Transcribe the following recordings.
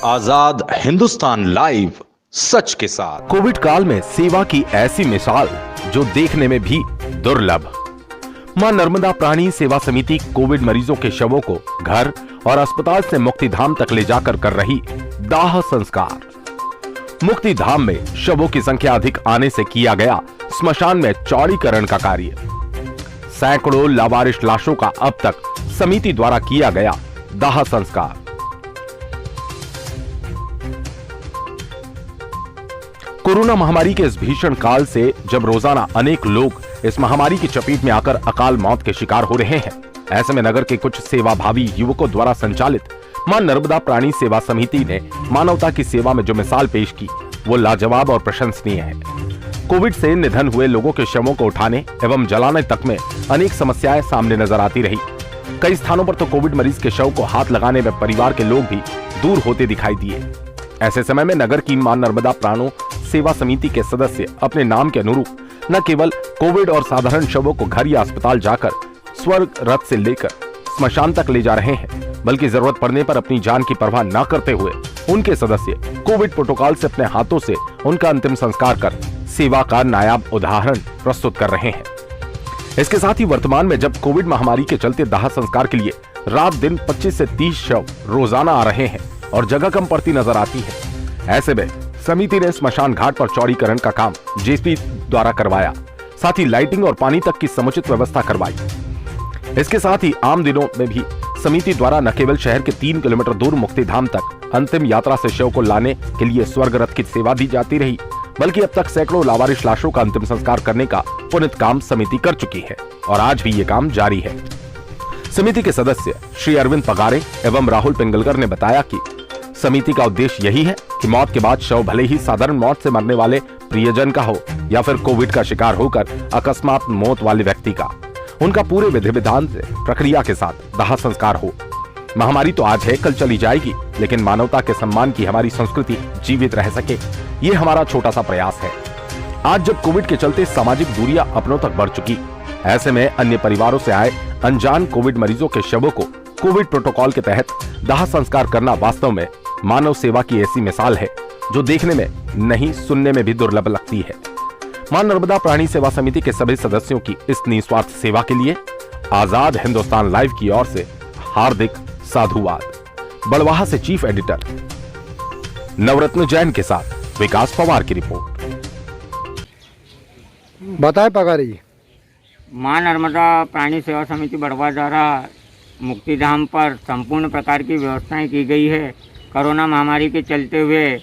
आजाद Hindustan live, सच के साथ। Covid काल में सेवा की ऐसी मिसाल जो देखने में भी दुर्लभ। मां नर्मदा प्राणी सेवा समिति कोविड मरीजों के शवों को घर और अस्पताल से मुक्तिधाम तक ले जाकर कर रही दाह संस्कार। मुक्तिधाम में शवों की संख्या अधिक आने से किया गया स्मशान में चौड़ीकरण का कार्य। सैकड़ों लावारिश लाशों का अब तक समिति द्वारा किया गया दाह संस्कार। कोरोना महामारी के इस भीषण काल से जब रोजाना अनेक लोग इस महामारी की चपेट में आकर अकाल मौत के शिकार हो रहे हैं, ऐसे में नगर के कुछ सेवाभावी युवकों द्वारा संचालित मां नर्मदा प्राणी सेवा समिति ने मानवता की सेवा में जो मिसाल पेश की वो लाजवाब और प्रशंसनीय है। कोविड से निधन हुए लोगों के शवों को उठाने एवं जलाने तक में अनेक समस्याएं सामने नजर आती रही। कई स्थानों पर तो कोविड मरीज के शव को हाथ लगाने में परिवार के लोग भी दूर होते दिखाई दिए। ऐसे समय में नगर की मां नर्मदा प्राणो सेवा समिति के सदस्य अपने नाम के अनुरूप न केवल कोविड और साधारण शवों को घर या अस्पताल जाकर स्वर्ग रथ से लेकर स्मशान तक ले जा रहे हैं, बल्कि जरूरत पड़ने पर अपनी जान की परवाह न करते हुए उनके सदस्य कोविड प्रोटोकॉल से अपने हाथों से उनका अंतिम संस्कार कर सेवा का नायाब उदाहरण प्रस्तुत कर रहे हैं। इसके साथ ही वर्तमान में जब कोविड महामारी के चलते दाह संस्कार के लिए रात दिन 25 से 30 शव रोजाना आ रहे हैं और जगह कम पड़ती नजर आती है, ऐसे में समिति ने स्मशान घाट पर चौड़ीकरण का काम जेसीबी द्वारा करवाया, साथ ही लाइटिंग और पानी तक की समुचित व्यवस्था करवाई। इसके साथ ही आम दिनों में भी समिति द्वारा न केवल शहर के 3 किलोमीटर दूर मुक्तिधाम तक अंतिम यात्रा से शव को लाने के लिए स्वर्ग रथ की सेवा दी जाती रही, बल्कि अब तक सैकड़ों लावारिश लाशों का अंतिम संस्कार करने का पुनित काम समिति कर चुकी है और आज भी ये काम जारी है। समिति के सदस्य श्री अरविंद पगारे एवं राहुल पिंगलकर ने बताया कि समिति का उद्देश्य यही है कि मौत के बाद शव भले ही साधारण मौत से मरने वाले प्रियजन का हो या फिर कोविड का शिकार होकर अकस्मात मौत वाले व्यक्ति का, उनका पूरे विधि विधान से प्रक्रिया के साथ दाह संस्कार हो। महामारी तो आज है, कल चली जाएगी, लेकिन मानवता के सम्मान की हमारी संस्कृति जीवित रह सके, ये हमारा छोटा सा प्रयास है। आज जब कोविड के चलते सामाजिक दूरियां अपनों तक बढ़ चुकी, ऐसे में अन्य परिवारों से आए अनजान कोविड मरीजों के शवों को कोविड प्रोटोकॉल के तहत दाह संस्कार करना वास्तव में मानव सेवा की ऐसी मिसाल है जो देखने में नहीं सुनने में भी दुर्लभ लगती है। मां नर्मदा प्राणी सेवा समिति के सभी सदस्यों की इस निस्वार्थ सेवा के लिए आजाद हिंदुस्तान लाइव की ओर से हार्दिक साधुवाद। बड़वाहा से चीफ एडिटर नवरत्न जैन के साथ विकास पवार की रिपोर्ट। बताए पगारी। मां नर्मदा प्राणी सेवा समिति बड़वा द्वारा मुक्तिधाम पर संपूर्ण प्रकार की व्यवस्थाएं की गई है। कोरोना महामारी के चलते हुए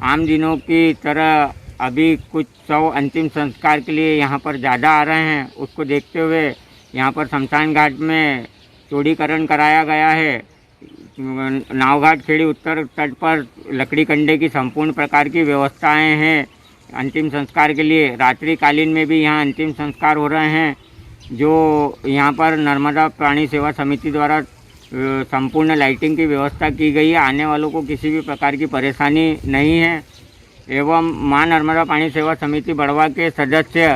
आम दिनों की तरह अभी कुछ शव अंतिम संस्कार के लिए यहाँ पर ज़्यादा आ रहे हैं, उसको देखते हुए यहाँ पर शमशान घाट में चौड़ीकरण कराया गया है। नावघाट खेड़ी उत्तर तट पर लकड़ी कंडे की संपूर्ण प्रकार की व्यवस्थाएं हैं अंतिम संस्कार के लिए। रात्रिकालीन में भी यहाँ अंतिम संस्कार हो रहे हैं, जो यहाँ पर नर्मदा प्राणी सेवा समिति द्वारा संपूर्ण लाइटिंग की व्यवस्था की गई है। आने वालों को किसी भी प्रकार की परेशानी नहीं है। एवं मां नर्मदा प्राणी सेवा समिति बड़वा के सदस्य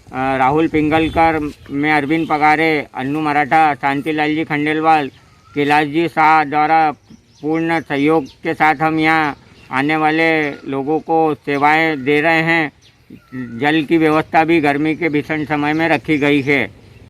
राहुल पिंगलकर, में अरविंद पगारे, अन्नू मराठा, शांतिलाल जी खंडेलवाल, कैलाश जी शाह द्वारा पूर्ण सहयोग के साथ हम यहाँ आने वाले लोगों को सेवाएं दे रहे हैं। जल की व्यवस्था भी गर्मी के भीषण समय में रखी गई है।